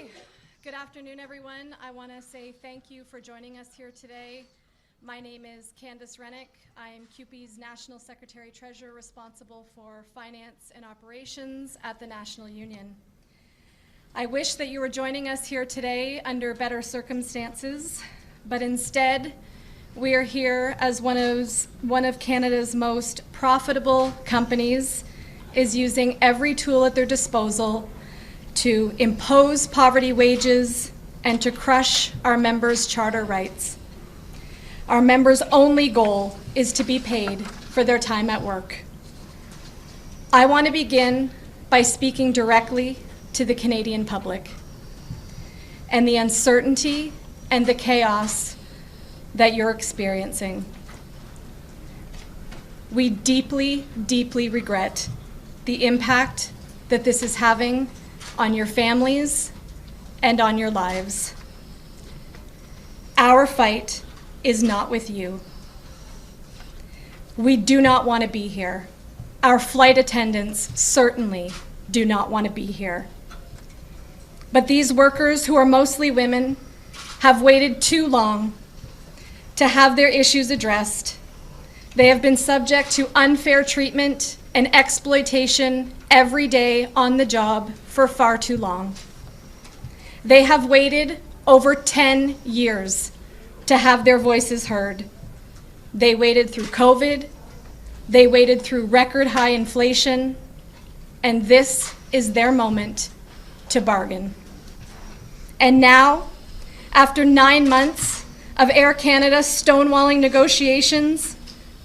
Okay, good afternoon, everyone. I want to say thank you for joining us here today. My name is Candace Rennick. I am CUPE's National Secretary Treasurer responsible for finance and operations at the National Union. I wish that you were joining us here today under better circumstances, but instead, we are here as one of Canada's most profitable companies is using every tool at their disposal to impose poverty wages and to crush our members' charter rights. Our members' only goal is to be paid for their time at work. I want to begin by speaking directly to the Canadian public and the uncertainty and the chaos that you're experiencing. We deeply, deeply regret the impact that this is having on your families and on your lives. Our fight is not with you. We do not want to be here. Our flight attendants certainly do not want to be here. But these workers, who are mostly women, have waited too long to have their issues addressed. They have been subject to unfair treatment and exploitation every day on the job for far too long. They have waited over 10 years to have their voices heard. They waited through COVID, they waited through record high inflation, and this is their moment to bargain. And now, after 9 months of Air Canada stonewalling negotiations,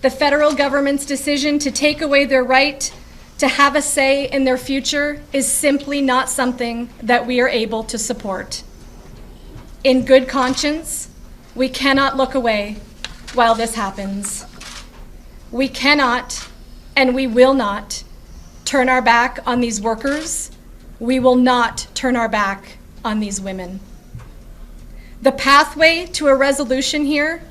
the federal government's decision to take away their right to have a say in their future is simply not something that we are able to support. In good conscience, we cannot look away while this happens. We cannot and we will not turn our back on these workers. We will not turn our back on these women. The pathway to a resolution here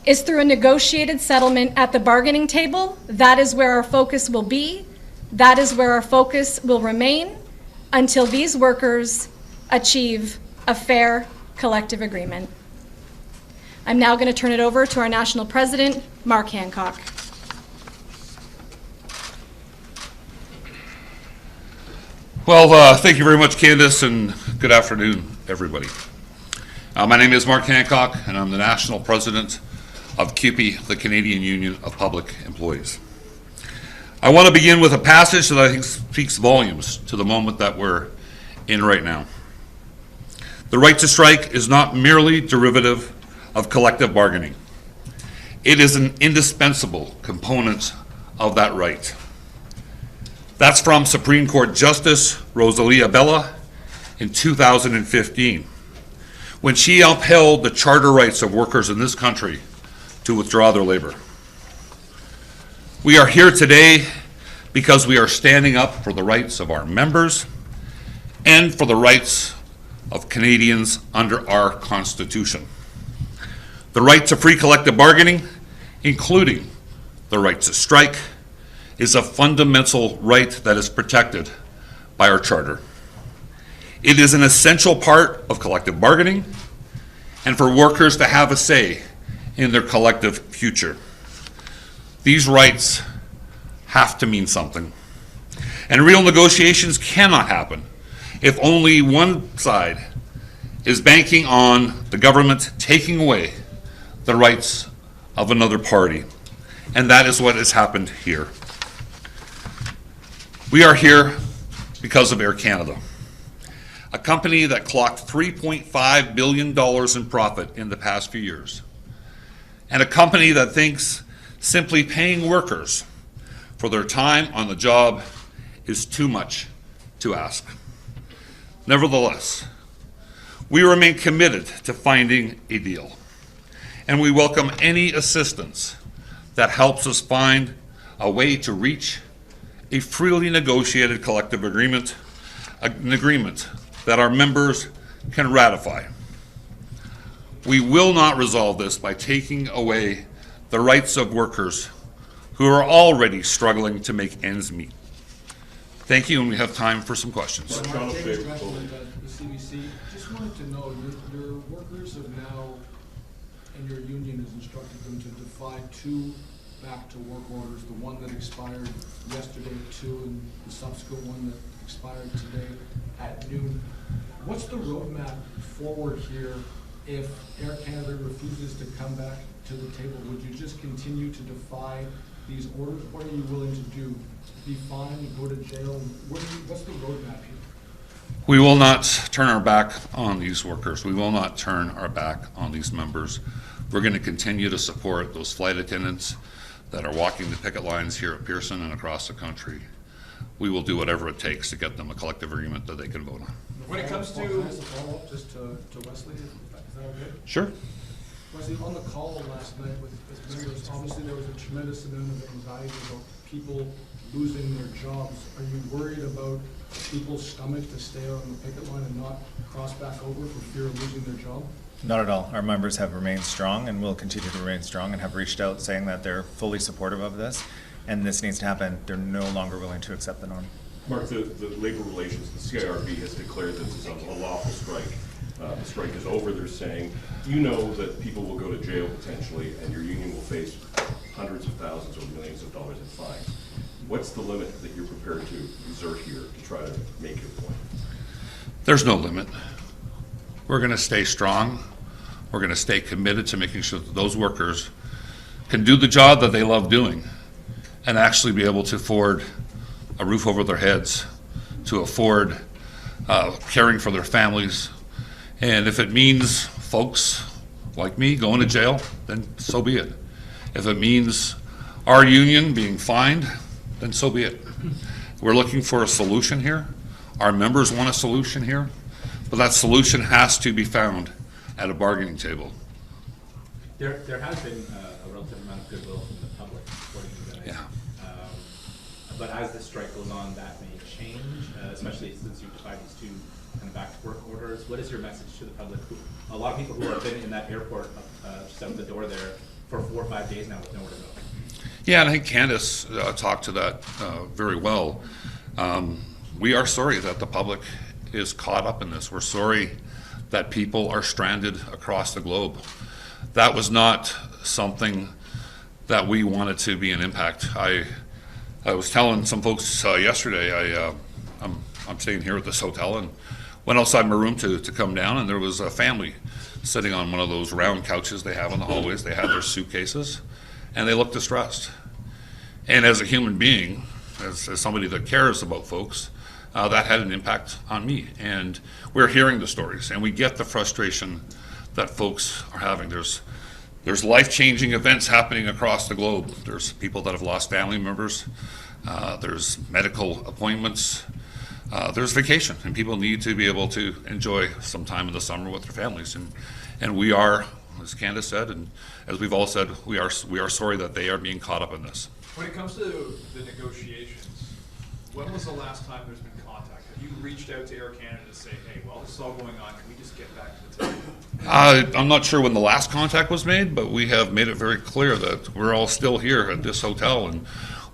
is through a negotiated settlement at the bargaining table. That is where our focus will be. That is where our focus will remain until these workers achieve a fair collective agreement. I'm now going to turn it over to our National President, Mark Hancock. Well, thank you very much, Candace, and good afternoon, everybody. My name is Mark Hancock, and I'm the National President of CUPE, the Canadian Union of Public Employees. I want to begin with a passage that I think speaks volumes to the moment that we're in right now. The right to strike is not merely derivative of collective bargaining. It is an indispensable component of that right. That's from Supreme Court Justice Rosalia Bella in 2015, when she upheld the charter rights of workers in this country to withdraw their labor. We are here today because we are standing up for the rights of our members and for the rights of Canadians under our Constitution. The right to free collective bargaining, including the right to strike, is a fundamental right that is protected by our Charter. It is an essential part of collective bargaining and for workers to have a say in their collective future. These rights have to mean something. And real negotiations cannot happen if only one side is banking on the government taking away the rights of another party. And that is what has happened here. We are here because of Air Canada, a company that clocked $3.5 billion in profit in the past few years, and a company that thinks simply paying workers for their time on the job is too much to ask. Nevertheless, we remain committed to finding a deal, and we welcome any assistance that helps us find a way to reach a freely negotiated collective agreement, an agreement that our members can ratify. We will not resolve this by taking away the rights of workers who are already struggling to make ends meet. Thank you, and we have time for some questions. The CBC, just wanted to know, your workers have now, and your union has instructed them to defy 2 back-to-work orders, the one that expired yesterday at 2 and the subsequent one that expired today at noon. What's the roadmap forward here if Air Canada refuses to come back to the table? Would you just continue to defy these orders? What are you willing to do? Be fined, go to jail? What's the roadmap here? We will not turn our back on these workers. We will not turn our back on these members. We're going to continue to support those flight attendants that are walking the picket lines here at Pearson and across the country. We will do whatever it takes to get them a collective agreement that they can vote on. When it comes to... Can I ask a follow-up just to Wesley? Is that okay? Sure. Wesley, on the call last night with members, obviously there was a tremendous amount of anxiety about people losing their jobs. Are you worried about people's stomach to stay on the picket line and not cross back over for fear of losing their job? Not at all. Our members have remained strong and will continue to remain strong and have reached out saying that they're fully supportive of this and this needs to happen. They're no longer willing to accept the norm. Mark, the labor relations, the CIRB has declared this is a lawful strike. The strike is over. They're saying, you know that people will go to jail potentially and your union will face hundreds of thousands or millions of dollars in fines. What's the limit that you're prepared to exert here to try to make your point? There's no limit. We're going to stay strong. We're going to stay committed to making sure that those workers can do the job that they love doing and actually be able to afford a roof over their heads, to afford caring for their families. And if it means folks like me going to jail, then so be it. If it means our union being fined, then so be it. We're looking for a solution here. Our members want a solution here, but that solution has to be found at a bargaining table. There has been a relative amount of goodwill from the public supporting you guys. Yeah. But as the strike goes on, that may change, especially since you've defied these 2 kind of back-to-work orders. What is your message to the public? A lot of people who have been in that airport just out the door there for 4 or 5 days now with nowhere to go. Yeah, and I think Candace talked to that very well. We are sorry that the public is caught up in this. We're sorry that people are stranded across the globe. That was not something that we wanted to be an impact. I was telling some folks yesterday, I'm staying here at this hotel and went outside my room to come down, and there was a family sitting on one of those round couches they have in the hallways. They had their suitcases, and they looked distressed. And as a human being, as somebody that cares about folks, that had an impact on me. And we're hearing the stories, and we get the frustration that folks are having. There's life-changing events happening across the globe. There's people that have lost family members. There's medical appointments. There's vacation, and people need to be able to enjoy some time in the summer with their families. And we are, as Candace said, and as we've all said, we are sorry that they are being caught up in this. When it comes to the negotiations, when was the last time there's been contact? Have you reached out to Air Canada to say, hey, well, this is all going on, can we just get back to the table? I'm not sure when the last contact was made, but we have made it very clear that we're all still here at this hotel, and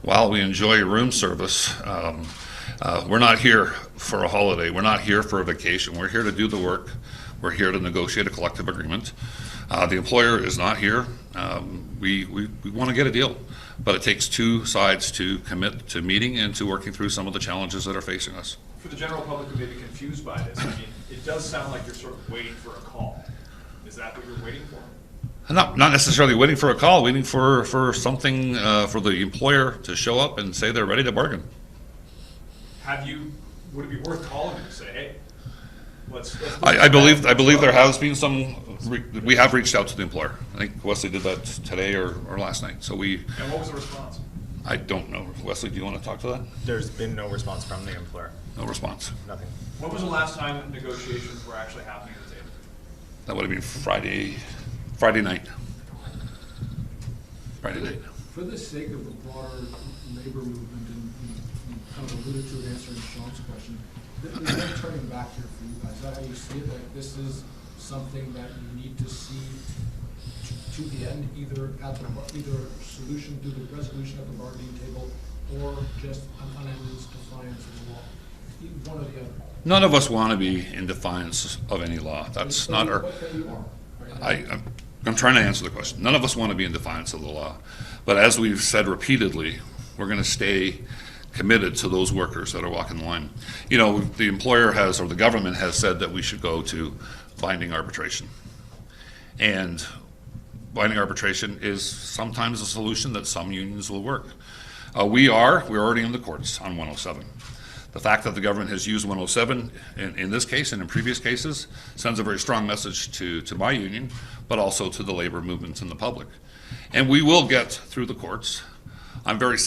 while we enjoy room service, we're not here for a holiday. We're not here for a vacation. We're here to do the work. We're here to negotiate a collective agreement. The employer is not here. We want to get a deal, but it takes 2 sides to commit to meeting and to working through some of the challenges that are facing us. For the general public who may be confused by this, I mean, it does sound like you're sort of waiting for a call. Is that what you're waiting for? Not necessarily waiting for a call, waiting for something for the employer to show up and say they're ready to bargain. Would it be worth calling them and say, hey, let's I believe there has been some. We have reached out to the employer. I think Wesley did that today or last night. So And what was the response? I don't know. Wesley, do you want to talk to that? There's been no response from the employer. No response. Nothing. When was the last time negotiations were actually happening at the table? That would have been Friday night. Friday night. For the sake of the broader labor movement, and you kind of alluded to it answering Sean's question, there's no turning back here for you guys. Is that how you see it? Like this is something that you need to see to the end, either solution through the resolution at the bargaining table or just an unending defiance of the law? One or the other. None of us want to be in defiance of any law. That's But not you- our, but you are, right? I'm trying to answer the question. None of us want to be in defiance of the law. But as we've said repeatedly, we're going to stay committed to those workers that are walking the line. You know, the employer has, or the government has said that we should go to binding arbitration. And binding arbitration is sometimes a solution that some unions will work. We're already in the courts on 107. The fact that the government has used 107 in this case and in previous cases sends a very strong message to my union, but also to the labor movements and the public. And we will get through the courts. I'm very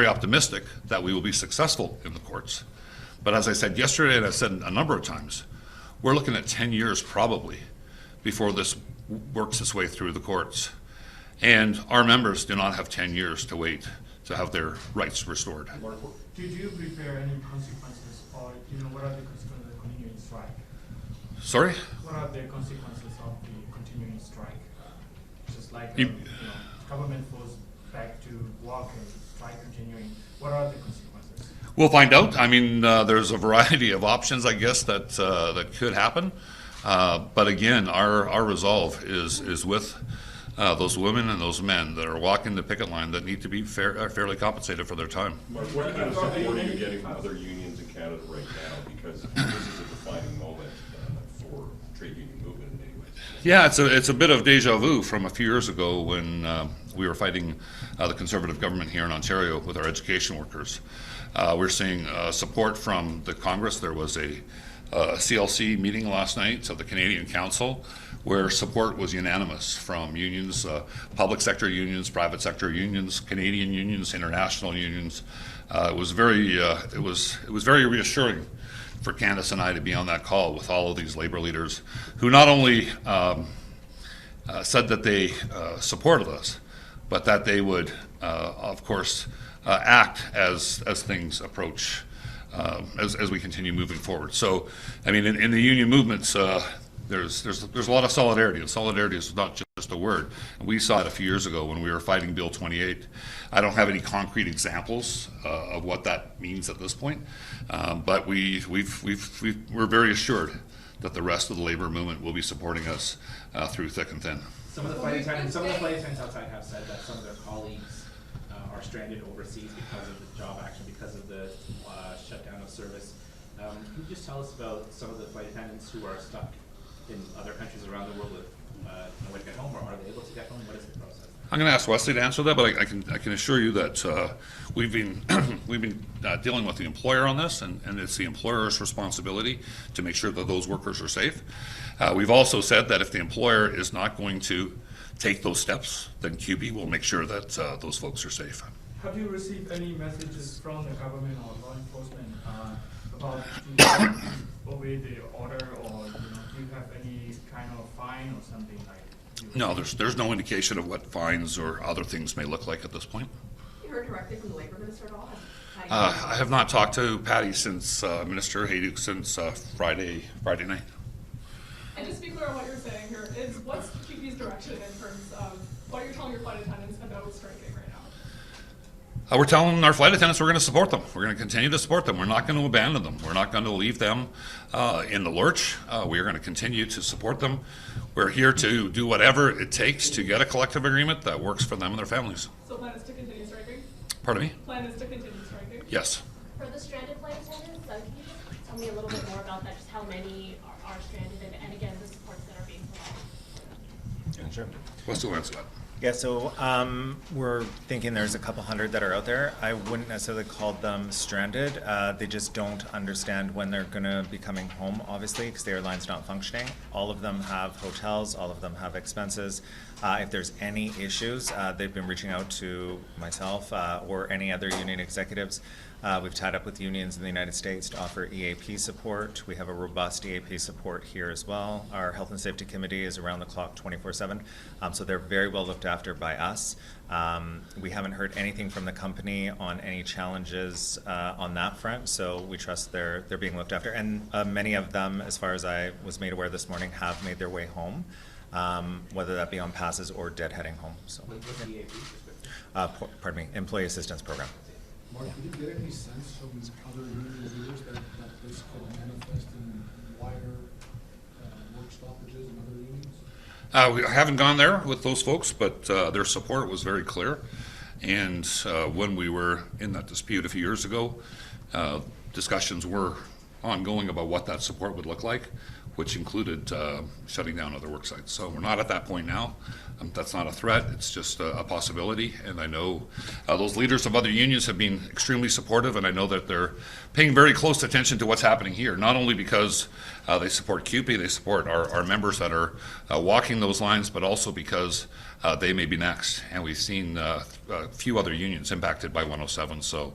optimistic that we will be successful in the courts. But as I said yesterday, and I've said a number of times, we're looking at 10 years probably before this works its way through the courts. And our members do not have 10 years to wait to have their rights restored. Did you prepare any consequences, or what are the consequences of the continuing strike? Sorry? What are the consequences of the continuing strike? Just like government forced back to work and strike continuing. What are the consequences? We'll find out. I mean, there's a variety of options, I guess, that could happen. But again, our resolve is with those women and those men that are walking the picket line that need to be fairly compensated for their time. Mark, what kind of support are you getting from other unions in Canada right now? Because this is a defining moment for trade union movement in many ways. Yeah, it's a bit of deja vu from a few years ago when we were fighting the Conservative government here in Ontario with our education workers. We're seeing support from the Congress. There was a CLC meeting last night of the Canadian Council where support was unanimous from unions, public sector unions, private sector unions, Canadian unions, international unions. It was very reassuring for Candace and I to be on that call with all of these labor leaders who not only said that they supported us, but that they would, of course, act as things approach, as we continue moving forward. So, I mean, in the union movements, there's a lot of solidarity, and solidarity is not just a word. And we saw it a few years ago when we were fighting Bill 28. I don't have any concrete examples of what that means at this point, but we're very assured that the rest of the labor movement will be supporting us through thick and thin. Some of the flight attendants outside have said that some of their colleagues are stranded overseas because of the job action, because of the shutdown of service. Can you just tell us about some of the flight attendants who are stuck in other countries around the world with no way to get home, or are they able to get home? What is the process? I'm going to ask Wesley to answer that, but I can assure you that we've been dealing with the employer on this, and it's the employer's responsibility to make sure that those workers are safe. We've also said that if the employer is not going to take those steps, then CUPE will make sure that those folks are safe. Have you received any messages from the government or law enforcement about obey the order, or do you have any kind of fine or something like? No, there's no indication of what fines or other things may look like at this point. You heard directly from the labor minister at all? I have not talked to Patty since Minister Hayduk since Friday night. And just to be clear on what you're saying here, what's CUPE's direction in terms of what you're telling your flight attendants about striking right now? We're telling our flight attendants we're going to support them. We're going to continue to support them. We're not going to abandon them. We're not going to leave them in the lurch. We are going to continue to support them. We're here to do whatever it takes to get a collective agreement that works for them and their families. So plan is to continue striking? Pardon me? Plan is to continue striking? Yes. For the stranded flight attendants, can you just tell me a little bit more about that, just how many are stranded, and again, the supports that are being provided? Yeah, sure. Let's do answer that. Yeah, so we're thinking there's a couple hundred that are out there. I wouldn't necessarily call them stranded. They just don't understand when they're going to be coming home, obviously, because the airline's not functioning. All of them have hotels. All of them have expenses. If there's any issues, they've been reaching out to myself or any other union executives. We've tied up with unions in the United States to offer EAP support. We have a robust EAP support here as well. Our Health and Safety Committee is around the clock 24/7, so they're very well looked after by us. We haven't heard anything from the company on any challenges on that front, so we trust they're being looked after. And many of them, as far as I was made aware this morning, have made their way home, whether that be on passes or deadheading home. So. What's the EAP? employee assistance program. Mark, did you get any sense from other union leaders that this could manifest in wider work stoppages in other unions? We haven't gone there with those folks, but their support was very clear. And when we were in that dispute a few years ago, discussions were ongoing about what that support would look like, which included shutting down other work sites. So we're not at that point now. That's not a threat, it's just a possibility. And I know those leaders of other unions have been extremely supportive, and I know that they're paying very close attention to what's happening here, not only because they support CUPE, they support our members that are walking those lines, but also because they may be next. And we've seen a few other unions impacted by 107. So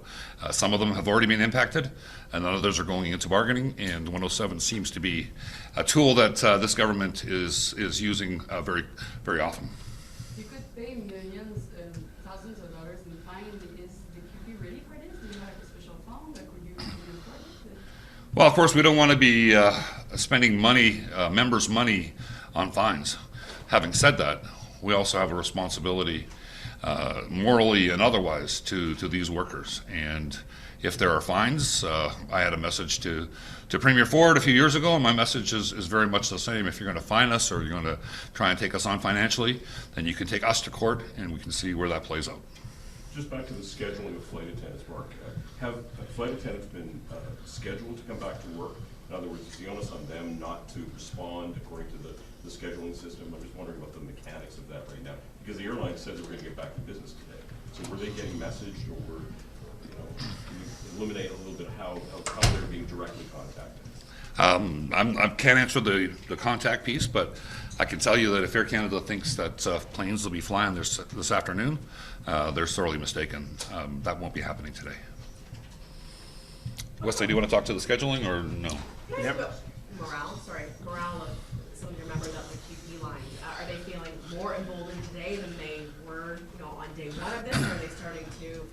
some of them have already been impacted, and others are going into bargaining, and 107 seems to be a tool that this government is using very, very often. You could pay millions and thousands of dollars in fine. Is the CUPE ready for this? Do you have a special fund? Like, would you afford it? Well, of course, we don't want to be spending money, members' money on fines. Having said that, we also have a responsibility, morally and otherwise, to these workers. And if there are fines, I had a message to Premier Ford a few years ago, and my message is very much the same. If you're going to fine us or you're going to try and take us on financially, then you can take us to court, and we can see where that plays out. Just back to the scheduling of flight attendants, Mark. Have flight attendants been scheduled to come back to work? In other words, is the onus on them not to respond according to the scheduling system? I'm just wondering about the mechanics of that right now. Because the airline said they were going to get back to business today. So were they getting messaged, or were, can you illuminate a little bit how they're being directly contacted? I can't answer the contact piece, but I can tell you that if Air Canada thinks that planes will be flying this afternoon, they're sorely mistaken. That won't be happening today. Wesley, do you want to talk to the scheduling or no? Morale of some of your members of the QP line. Are they feeling more emboldened today than they were, on day one of this? Or are they starting to,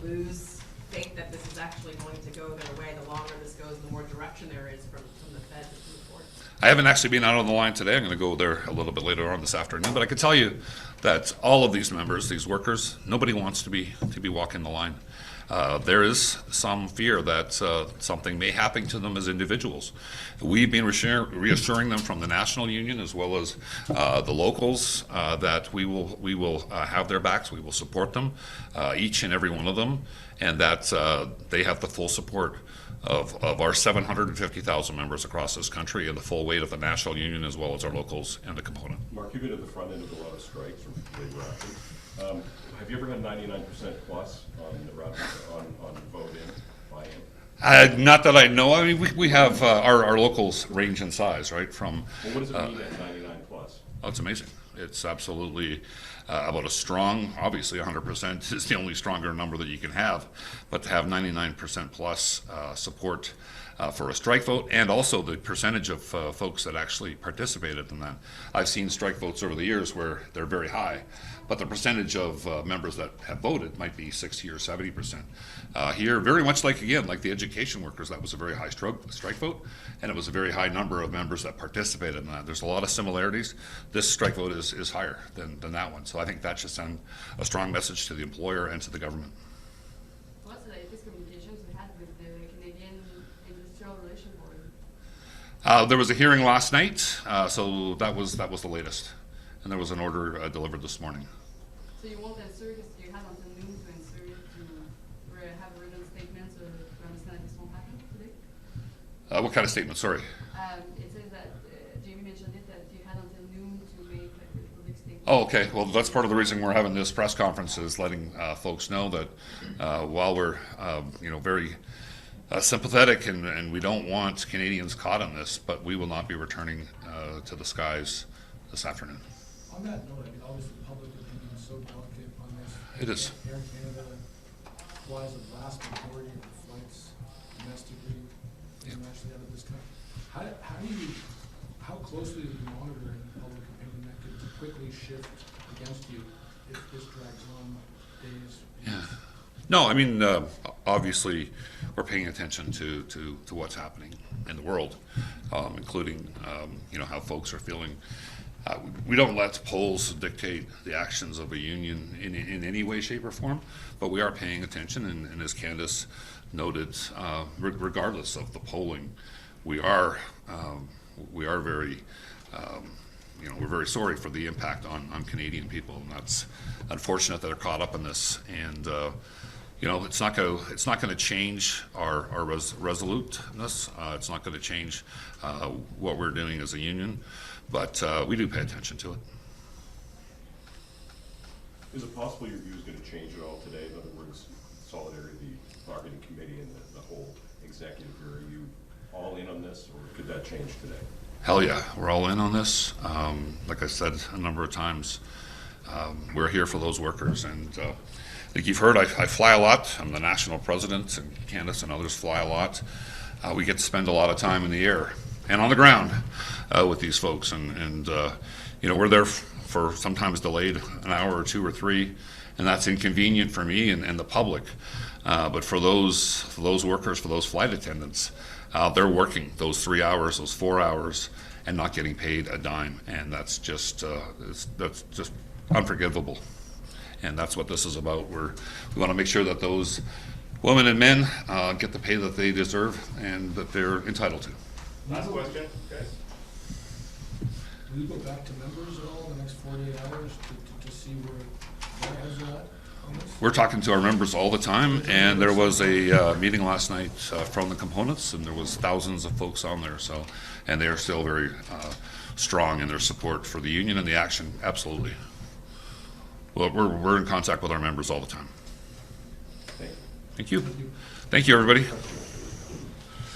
lose faith that this is actually going to go their way? The longer this goes, the more direction there is from the feds and from the courts. I haven't actually been out on the line today. I'm going to go there a little bit later on this afternoon. But I can tell you that all of these members, these workers, nobody wants to be walking the line. There is some fear that something may happen to them as individuals. We've been reassuring them from the national union as well as the locals that we will have their backs. We will support them, each and every one of them, and that they have the full support of our 750,000 members across this country and the full weight of the national union as well as our locals and the component. Mark, you've been at the front end of a lot of strikes from labor action. Have you ever had 99% plus on vote in, buy-in? Not that I know. I mean, we have our locals range in size, right? From well, what does it mean at 99 plus? Oh, it's amazing. It's absolutely about a strong, obviously 100% is the only stronger number that you can have, but to have 99% plus support for a strike vote, and also the percentage of folks that actually participated in that. I've seen strike votes over the years where they're very high, but the percentage of members that have voted might be 60 or 70%. Here, very much like the education workers, that was a very high strike vote, and it was a very high number of members that participated in that. There's a lot of similarities. This strike vote is higher than that one, so I think that should send a strong message to the employer and to the government. What's the latest communications we had with the Canadian Industrial Relations Board? There was a hearing last night, so that was the latest, and there was an order delivered this morning. So you won't answer because you have until noon to answer it, to have written statements to understand that this won't happen today? What kind of statement? Sorry. It says that Jamie mentioned it, that you had until noon to make a public statement. Oh, okay. Well, that's part of the reason we're having this press conference, is letting folks know that while we're very sympathetic and we don't want Canadians caught in this, but we will not be returning to the skies this afternoon. On that note, obviously public opinion is so delicate on this. It is. Air Canada flies a vast majority of the flights domestically, internationally out of this country. How closely do you monitor public opinion that could quickly shift against you if this drags on days? Yeah. No, I mean, obviously, we're paying attention to what's happening in the world, including, how folks are feeling We don't let polls dictate the actions of a union in any way, shape, or form, but we are paying attention, and as Candace noted, regardless of the polling, we are very, we're very sorry for the impact on Canadian people, and that's unfortunate that they're caught up in this. And it's not going to change our resoluteness. It's not going to change what we're doing as a union, but we do pay attention to it. Is it possible your view is going to change at all today? In other words, Solidarity, the bargaining committee, and the whole executive, are you all in on this, or could that change today? Hell yeah, we're all in on this. Like I said a number of times, we're here for those workers, and like you've heard, I fly a lot. I'm the national president, and Candace and others fly a lot. We get to spend a lot of time in the air and on the ground with these folks, and we're there for sometimes delayed an hour or two or three, and that's inconvenient for me and the public. But for those workers, for those flight attendants, they're working those 3 hours, those 4 hours, and not getting paid a dime, and that's just unforgivable. And that's what this is about. We want to make sure that those women and men get the pay that they deserve and that they're entitled to. Last question, guys. Will you go back to members at all in the next 48 hours to see where their heads are at on this? We're talking to our members all the time, and there was a meeting last night from the components, and there was thousands of folks on there. And they are still very strong in their support for the union and the action. Absolutely. Well, we're in contact with our members all the time. Thank you. Thank you. Thank you, everybody.